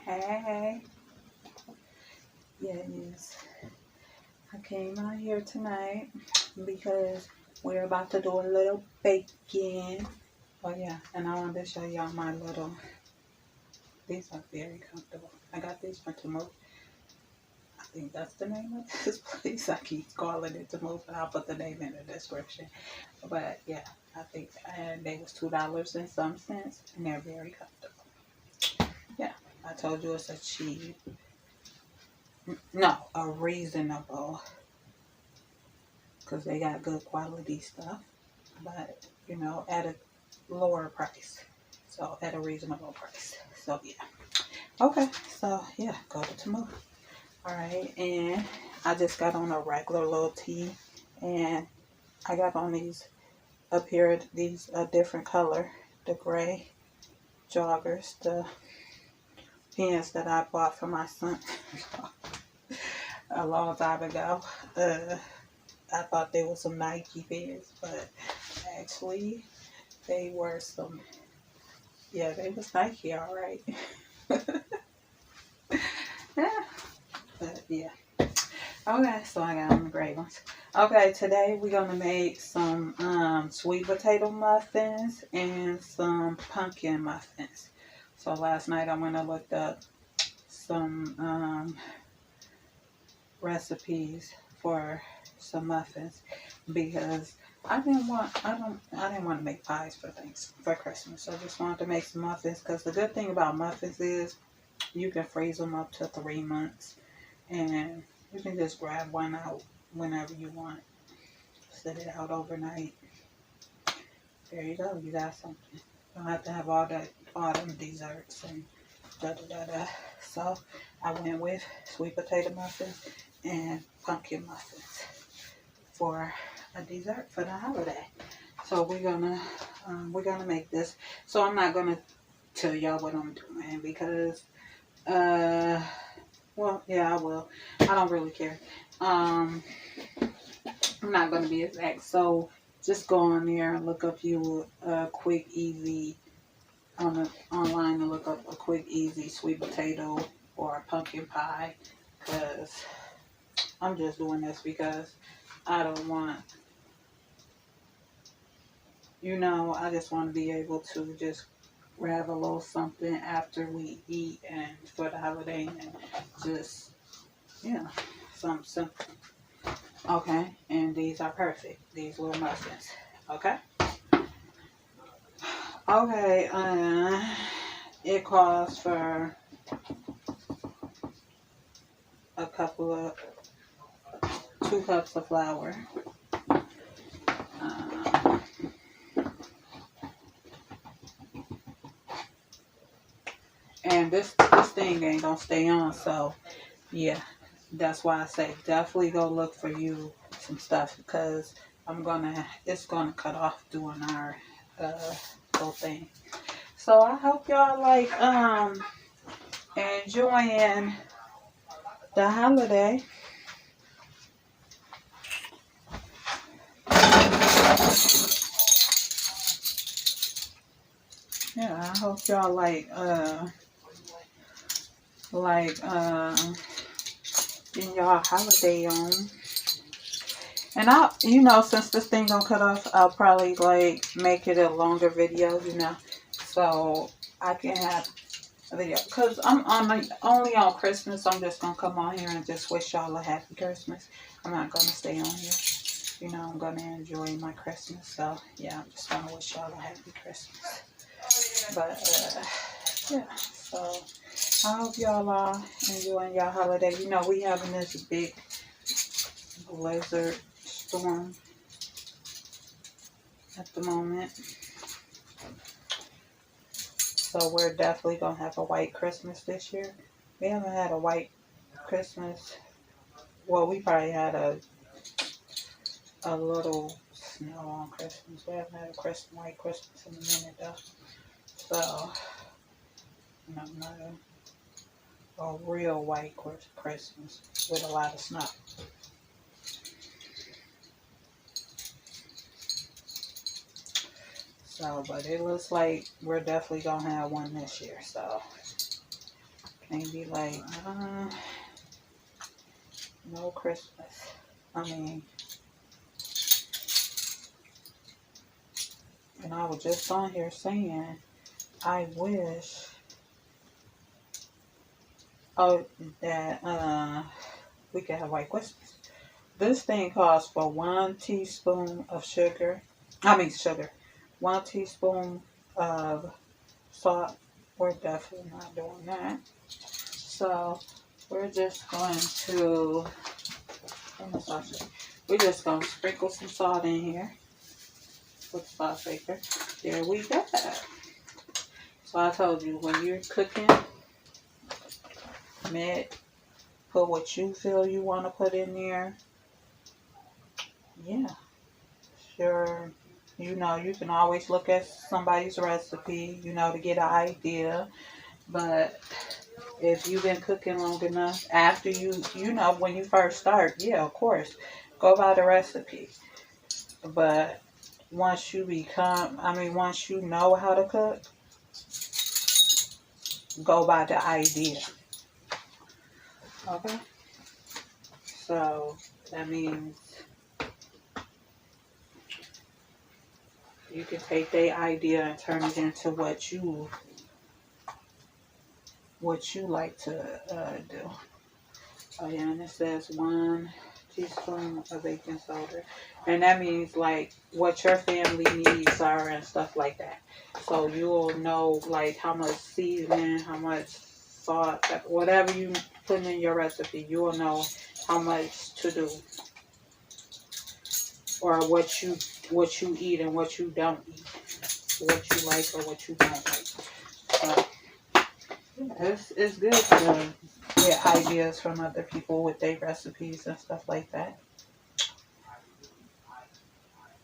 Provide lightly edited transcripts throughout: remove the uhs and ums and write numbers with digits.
Hey. Yes. I came out here tonight because we're about to do a little baking. Oh yeah, and I wanted to show y'all my little, these are very comfortable. I got these for Temu. I think that's the name of this place. I keep calling it Temu, but I'll put the name in the description. But yeah, I think, and they was $2 and some cents, and they're very comfortable. Yeah, I told you it's a cheap, no, a reasonable, because they got good quality stuff, but you know, at a lower price. So at a reasonable price. So yeah. Okay, so yeah, go to Temu. Alright, and I just got on a regular little tee, and I got on these up here, these a different color, the gray joggers, the pants that I bought for my son a long time ago. I thought they were some Nike pants, but actually they were some, yeah, they was Nike, alright. Yeah, but yeah. Okay, so I got on the gray ones. Okay, today we're gonna make some sweet potato muffins and some pumpkin muffins. So last night I went and looked up some recipes for some muffins because I didn't want to make pies for Christmas. I just wanted to make some muffins because the good thing about muffins is you can freeze them up to 3 months, and you can just grab one out whenever you want. Set it out overnight. There you go. You got something. You don't have to have all them desserts and da da da da. So I went with sweet potato muffins and pumpkin muffins for a dessert for the holiday. So we're gonna make this. So I'm not gonna tell y'all what I'm doing because well, yeah, I will. I don't really care. I'm not going to be exact. So just go on there and look up you a quick, easy, online and look up a quick, easy sweet potato or a pumpkin pie. Because I'm just doing this because I don't want, I just want to be able to just grab a little something after we eat and for the holiday and just, something simple. Okay, and these are perfect. These little muffins. Okay. Okay. It calls for a couple of 2 cups of flour. And this thing ain't gonna stay on, so yeah, that's why I say definitely go look for you some stuff because it's gonna cut off doing our whole thing. So I hope y'all like enjoying the holiday. Yeah, I hope y'all getting y'all holiday on. And since this thing don't cut off, I'll probably make it a longer video, so I can have a video. Cause I'm only on Christmas. I'm just gonna come on here and just wish y'all a happy Christmas. I'm not gonna stay on here. I'm gonna enjoy my Christmas. So yeah, I'm just gonna wish y'all a happy Christmas. But yeah, so I hope y'all are enjoying y'all holiday. We having this big blizzard storm at the moment. So we're definitely going to have a white Christmas this year. We haven't had a white Christmas. Well, we probably had a little snow on Christmas. We haven't had a white Christmas in a minute though. So, not a real white Christmas with a lot of snow. So, but it looks like we're definitely going to have one this year. So, Can't be like, no Christmas. I mean, and I was just on here saying, I wish, that we could have white Christmas. This thing calls for 1 teaspoon of sugar. I mean sugar. 1 teaspoon of salt. We're definitely not doing that. So we're just going to, we're just going to sprinkle some salt in here with salt shaker. There we go. So I told you, when you're cooking, put what you feel you want to put in there. Yeah. Sure. You know, you can always look at somebody's recipe, to get an idea. But if you've been cooking long enough, after when you first start, yeah, of course, go by the recipe. But once you know how to cook, go by the idea. Okay? So that means you can take their idea and turn it into what you like to do. Oh yeah, and it says 1 teaspoon of baking soda. And that means like what your family needs are and stuff like that. So you'll know like how much seasoning, how much salt, whatever you put in your recipe, you'll know how much to do. Or what you eat and what you don't eat. What you like or what you don't like. So it's good to get ideas from other people with their recipes and stuff like that.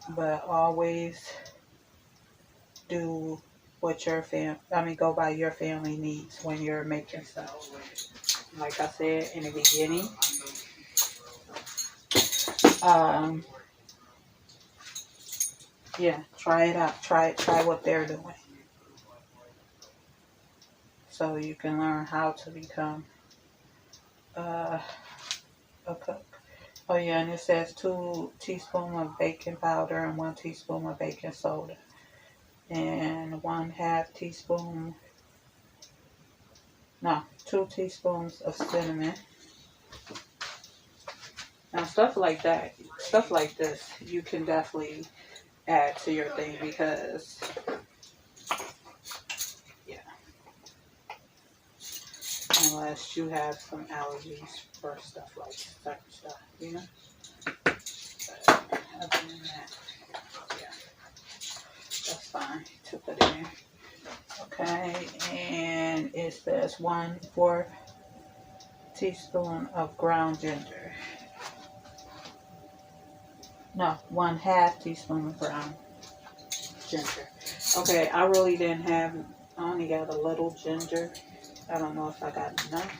But always do what go by your family needs when you're making stuff. Like I said in the beginning, yeah, try it out. Try what they're doing. So you can learn how to become a cook. Oh yeah, and it says 2 teaspoons of baking powder and 1 teaspoon of baking soda. And 1/2 teaspoon, 2 teaspoons of cinnamon. Now stuff like this, you can definitely add to your thing because, yeah, unless you have some allergies for stuff like certain stuff, But other than that, yeah, that's fine to put in. Okay, and it says 1/4 teaspoon of ground ginger. No, 1/2 teaspoon of ground ginger. Okay, I really didn't have, I only got a little ginger. I don't know if I got enough.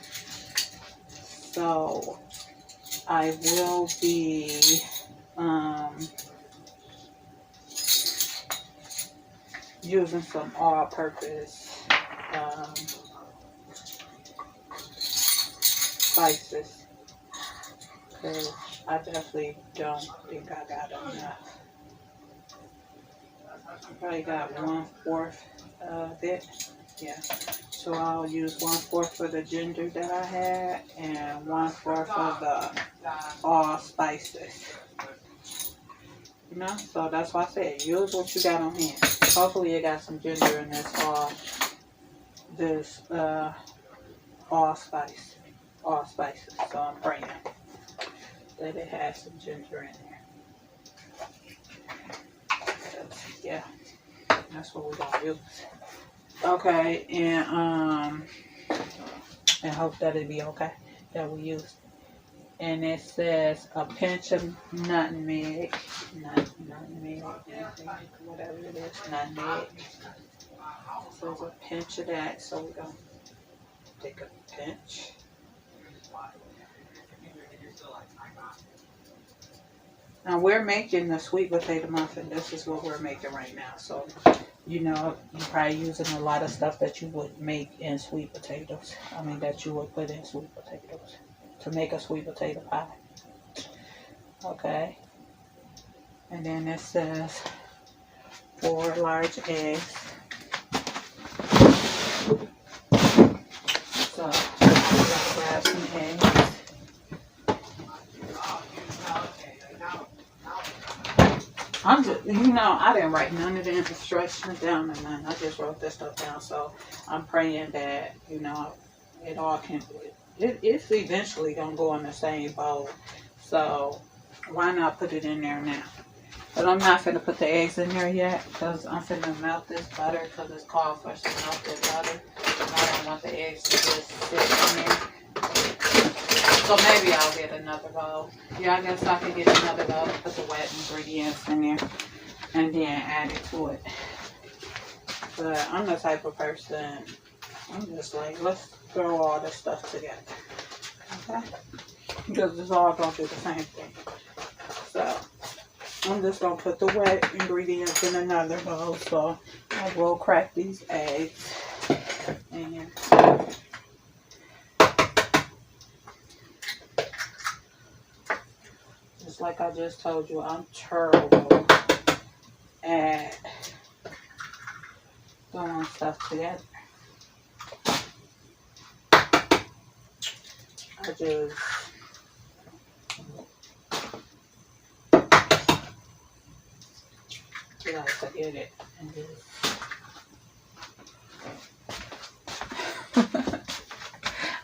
So I will be using some all-purpose spices, because I definitely don't think I got enough. I probably got 1/4 of it. Yeah. So I'll use 1/4 for the ginger that I had and 1/4 for the all spices. So that's why I said use what you got on hand. Hopefully you got some ginger in this all spices. So I'm praying that it has some ginger in there. Yeah, that's what we're gonna use. Okay, and hope that it'll be okay that we use. And it says a pinch of nutmeg, whatever it is, nutmeg. So there's a pinch of that, so we're gonna take a pinch. Now we're making the sweet potato muffin. This is what we're making right now. So you know, you're probably using a lot of stuff that you would make in sweet potatoes. I mean, that you would put in sweet potatoes to make a sweet potato pie. Okay. And then it says 4 large eggs. So let's grab some eggs. I'm just, you know, I didn't write none of the instructions down or none. I just wrote this stuff down. So I'm praying that, you know, it all can, it's eventually going to go in the same bowl. So why not put it in there now? But I'm not going to put the eggs in there yet because I'm going to melt this butter because it's called for some melted butter. And I don't want the eggs to just sit in there. So maybe I'll get another bowl. Yeah, I guess I could get another bowl and put the wet ingredients in there and then add it to it. But I'm the type of person, I'm just like, let's throw all this stuff together. Okay? Because it's all going to do the same thing. So I'm just going to put the wet ingredients in another bowl. So I will crack these eggs. And just like I just told you, I'm terrible at throwing stuff together. I just like to get it and just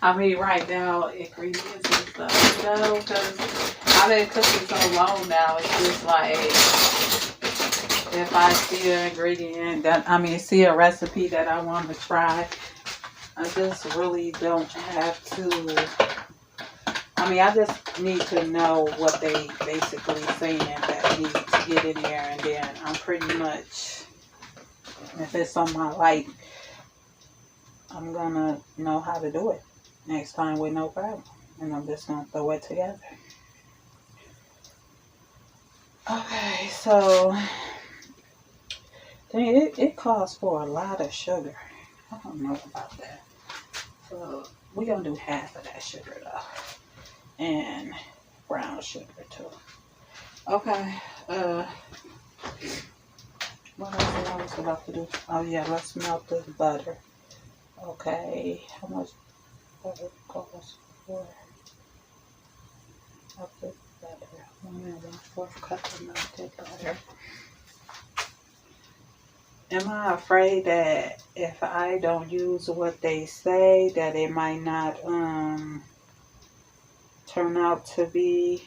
I mean, right now, ingredients and stuff, you know, because I've been cooking so long now, it's just like, if I see an ingredient that, I mean, see a recipe that I want to try, I just really don't have to, I mean, I just need to know what they basically saying that needs to get in there, and then I'm pretty much, if it's something I like, I'm gonna know how to do it next time with no problem. And I'm just gonna throw it together. Okay, so it calls for a lot of sugar. I don't know about that. So we're gonna do half of that sugar though. And brown sugar too. Okay, what else I was about to do? Oh yeah, let's melt this butter. Okay, how much butter costs for melted butter? 1 1/4 cup of melted butter. Am I afraid that if I don't use what they say, that it might not turn out to be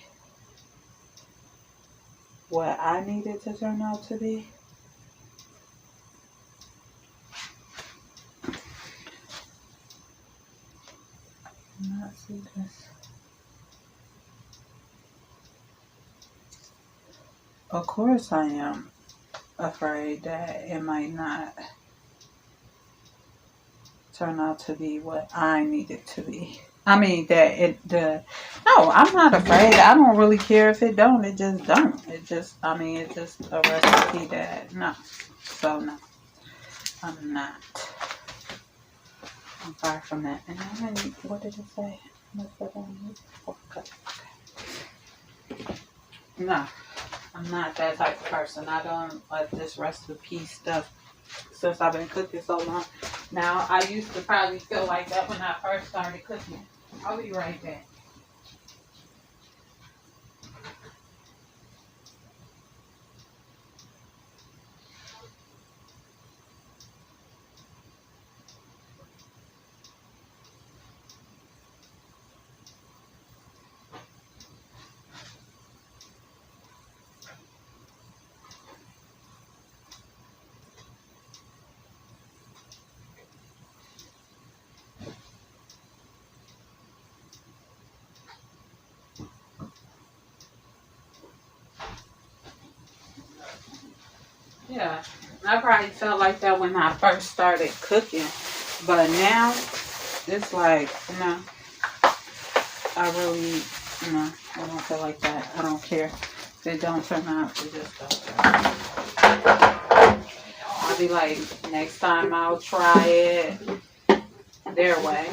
what I need it to turn out to be? Not see this. Of course I am afraid that it might not turn out to be what I need it to be. I mean no, I'm not afraid. I don't really care if it don't. It just don't. It's just a recipe that, no. So no, I'm not. I'm far from that. And I need, what did it say? No, I'm not that type of person. I don't like this recipe stuff since I've been cooking so long. Now, I used to probably feel like that when I first started cooking. I'll be right back. Yeah, I probably felt like that when I first started cooking, but now it's like, no, I really, no, I don't feel like that. I don't care if it don't turn out. It just don't. I be like, next time I'll try it their way.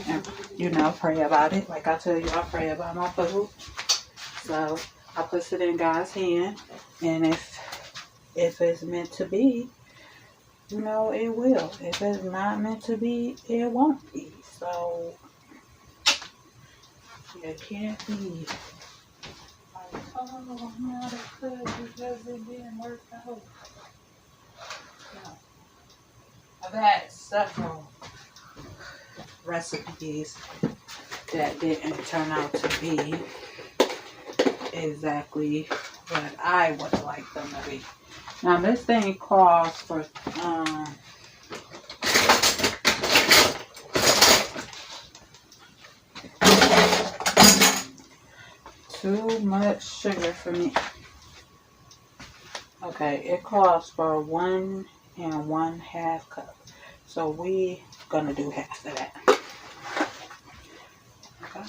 And, you know, pray about it. Like I tell you, I pray about my food. So I put it in God's hand. And if it's meant to be, you know, it will. If it's not meant to be, it won't be. So it can't be like, oh, I'm not a cook because it didn't work out. No. I've had several recipes that didn't turn out to be exactly what I would like them to be. Now this thing calls for too much sugar for me. Okay, it calls for 1 1/2 cup. So we gonna do half of that. Okay.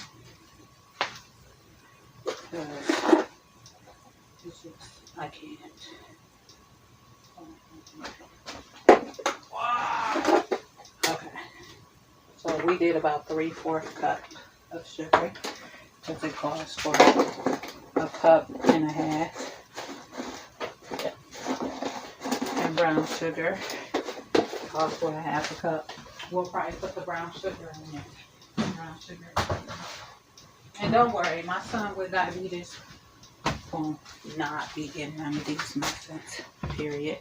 It's just, I can't. Wow. Okay. So we did about 3/4 cup of sugar. Because it calls for 1.5 cups. And brown sugar calls for 1/2 cup. We'll probably put the brown sugar in there. Brown sugar. And don't worry, my son with diabetes will not be getting none of these muffins. Period.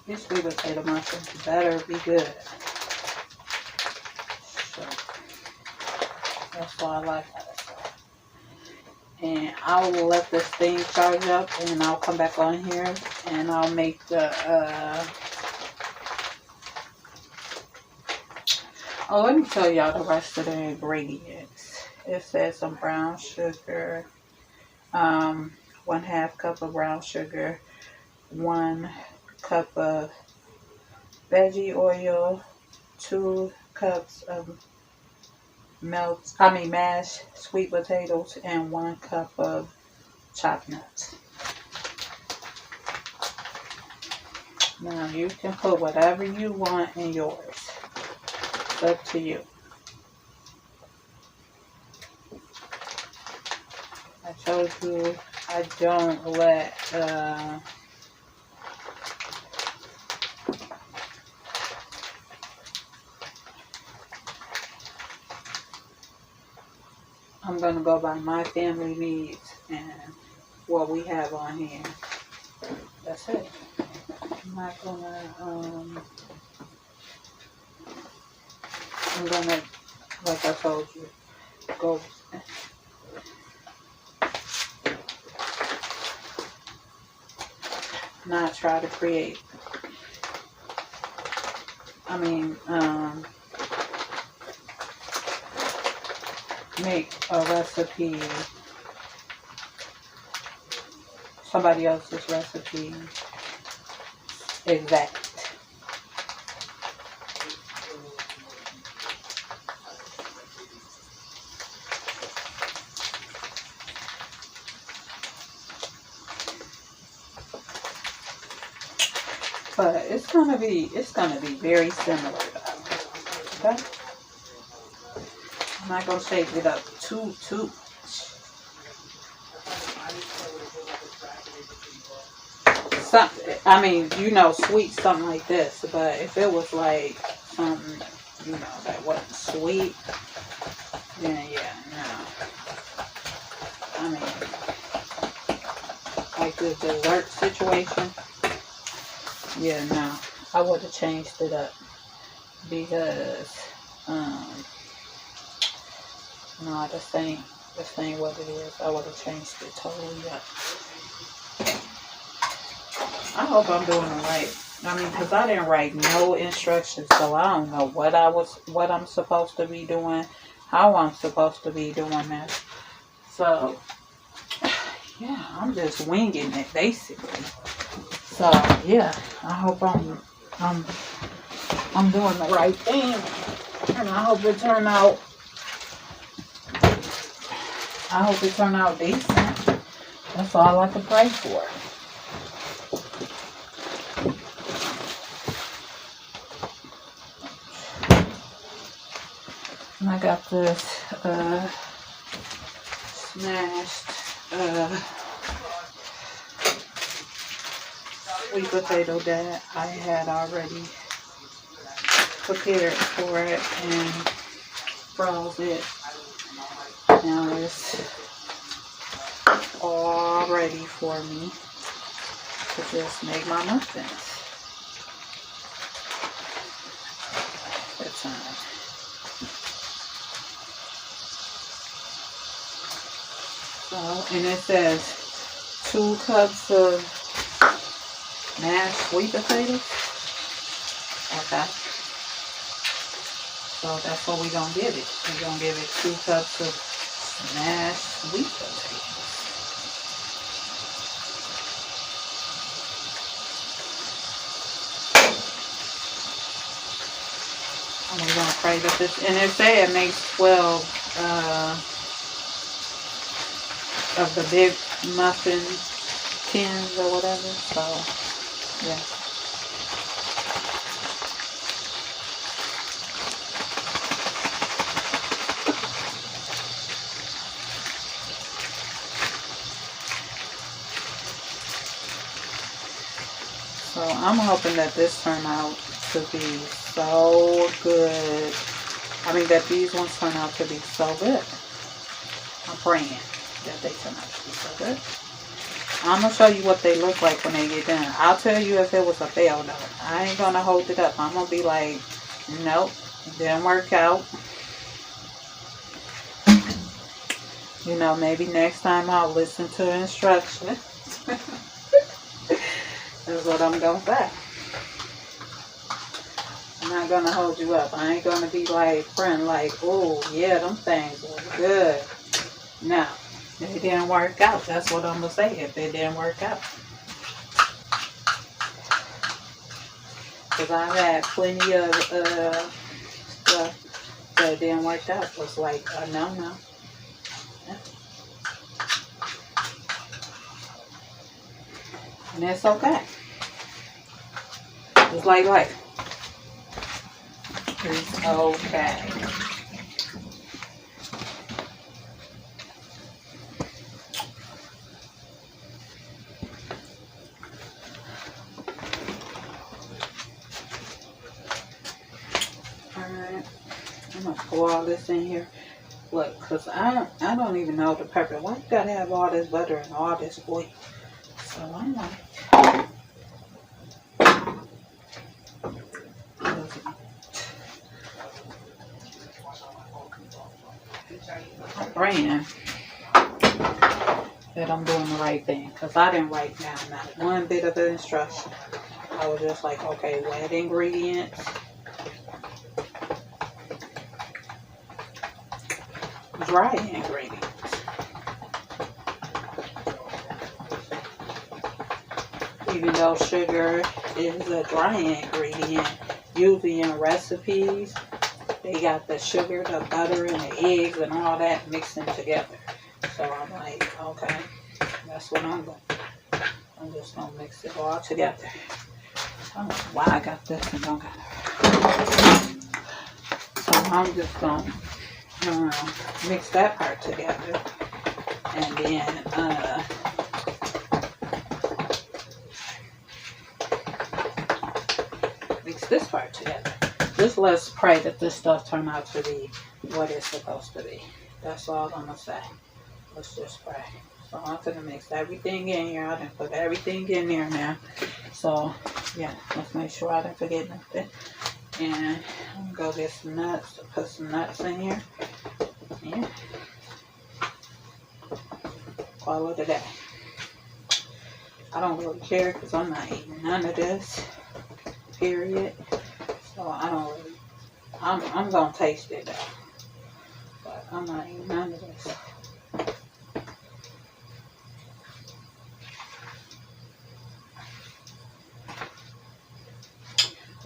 These sweet potato muffins better be good. So that's why I like that. And I will let this thing charge up and I'll come back on here and I'll make the oh, let me tell y'all the rest of the ingredients. It says some brown sugar, 1/2 cup of brown sugar, 1 cup of veggie oil, 2 cups of mashed sweet potatoes, and 1 cup of chopped nuts. Now you can put whatever you want in yours. It's up to you. I told you I don't let I'm going to go by my family needs and what we have on hand. That's it. I'm not going to, I'm going to, like I told you, go not try to create, make a recipe, somebody else's recipe exact. But it's gonna be very similar though. Okay? I'm not gonna shake it up too much. Sweet something like this, but if it was like something, that wasn't sweet, then yeah, no. Like the dessert situation, yeah, no. I would have changed it up because, no, this ain't what it is. I would have changed it totally up. I hope I'm doing it right. I mean, because I didn't write no instructions, so I don't know what I'm supposed to be doing, how I'm supposed to be doing this. So, yeah, I'm just winging it, basically. So, yeah, I hope I'm doing the right thing, and I hope it turn out. I hope it turn out decent. That's all I can pray for. And I got this smashed sweet potato that I had already prepared for it and froze it. Now it's all ready for me to just make my muffins. That's time. So, and it says 2 cups of mashed sweet potatoes. Okay. So that's what we're going to give it. We're going to give it 2 cups of mashed sweet potatoes. And we're going to pray that this, and it said it makes 12 of the big muffin tins or whatever. So, yeah. So I'm hoping that this turn out to be so good. I mean that these ones turn out to be so good. I'm praying that they turn out to be so good. I'm going to show you what they look like when they get done. I'll tell you if it was a fail though. I ain't going to hold it up. I'm going to be like, nope, it didn't work out. You know, maybe next time I'll listen to instructions. That's what I'm going to say. I'm not going to hold you up. I ain't going to be like, friend, like, oh, yeah, them things were good. No, it didn't work out. That's what I'm going to say if it didn't work out. Because I've had plenty of stuff that didn't work out. It was like, no. Yeah. And it's okay. It's like life. It's okay. Alright. I'm going to pour all this in here. Look, because I don't even know the purpose. Why you got to have all this butter and all this oil? So I'm like... I'm praying that I'm doing the right thing, because I didn't write down not one bit of the instruction. I was just like, okay, wet ingredients, dry ingredients. Even though sugar is a dry ingredient, usually in recipes, they got the sugar, the butter, and the eggs and all that mixing together. So I'm like, okay, that's what I'm going to do. I'm just going to mix it all together. I don't know why I got this and don't got it. So I'm just going to mix that part together. And then, mix this part together. Just let's pray that this stuff turn out to be what it's supposed to be. That's all I'm going to say. Let's just pray. So I'm going to mix everything in here. I didn't put everything in there now. So, yeah, let's make sure I didn't forget nothing. And I'm going to go get some nuts. Put some nuts in here. Yeah. Call it a day. I don't really care because I'm not eating none of this. Period. So I don't really. I'm gonna taste it though, but I'm not eating none of this.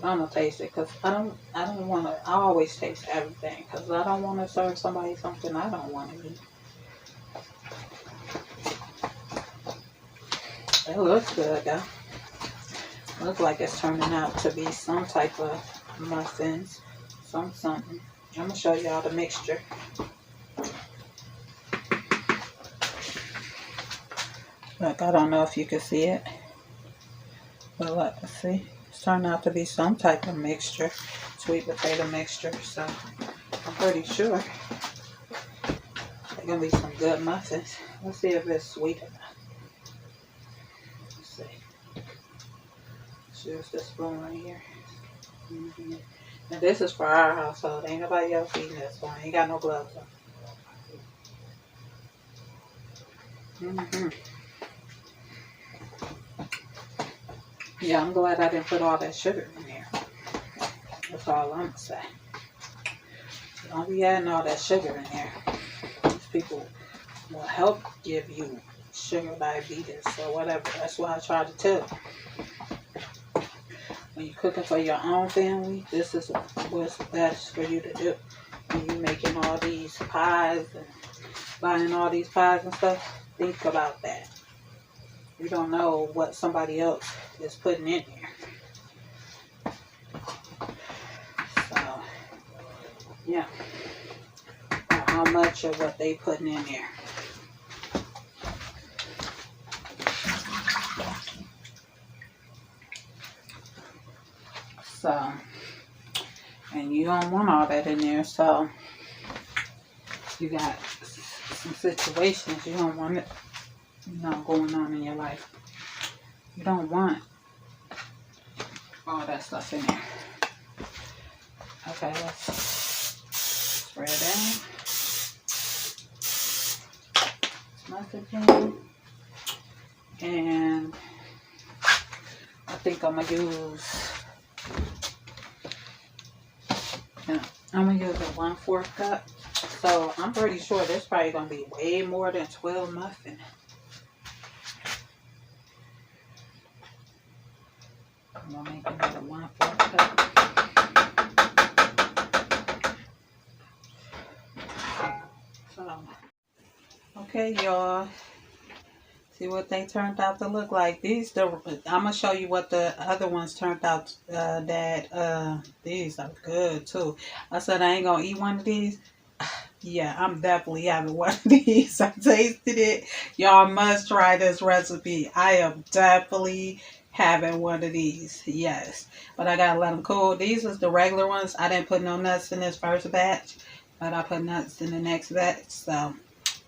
I'm gonna taste it because I don't want to. I always taste everything because I don't want to serve somebody something I don't want to eat. It looks good though. Looks like it's turning out to be some type of muffins, something. I'm gonna show y'all the mixture. Look, I don't know if you can see it, but look, see. Turned out to be some type of mixture, sweet potato mixture, so I'm pretty sure they're gonna be some good muffins. Let's see if it's sweet or not. Let's see. Let's use this spoon right here. And this is for our household. Ain't nobody else eating this one. Ain't got no gloves on. Yeah, I'm glad I didn't put all that sugar in there. That's all I'm gonna say. Don't be adding all that sugar in there. These people will help give you sugar diabetes or whatever. That's why I try to tell you. When you're cooking for your own family, this is what's best for you to do. When you're making all these pies and buying all these pies and stuff, think about that. You don't know what somebody else is putting in there. So, yeah. Or how much of what they putting in there. So, and you don't want all that in there, so you got some situations you don't want it, going on in your life. You don't want all that stuff in there. Okay, let's spread out. Muffin pan. And I think I'm gonna use a 1/4 cup. So I'm pretty sure this probably gonna be way more than 12 muffins. I'm gonna make another 1/4 cup. So, okay, y'all. See what they turned out to look like. I'm gonna show you what the other ones turned out. These are good too. I said I ain't gonna eat one of these. Yeah, I'm definitely having one of these. I tasted it. Y'all must try this recipe. I am definitely having one of these. Yes, but I gotta let them cool. These was the regular ones. I didn't put no nuts in this first batch, but I put nuts in the next batch. So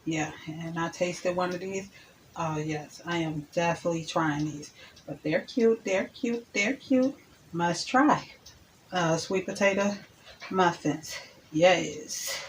yeah, and I tasted one of these. Oh, yes, I am definitely trying these. But they're cute, they're cute, they're cute. Must try. Sweet potato muffins. Yes.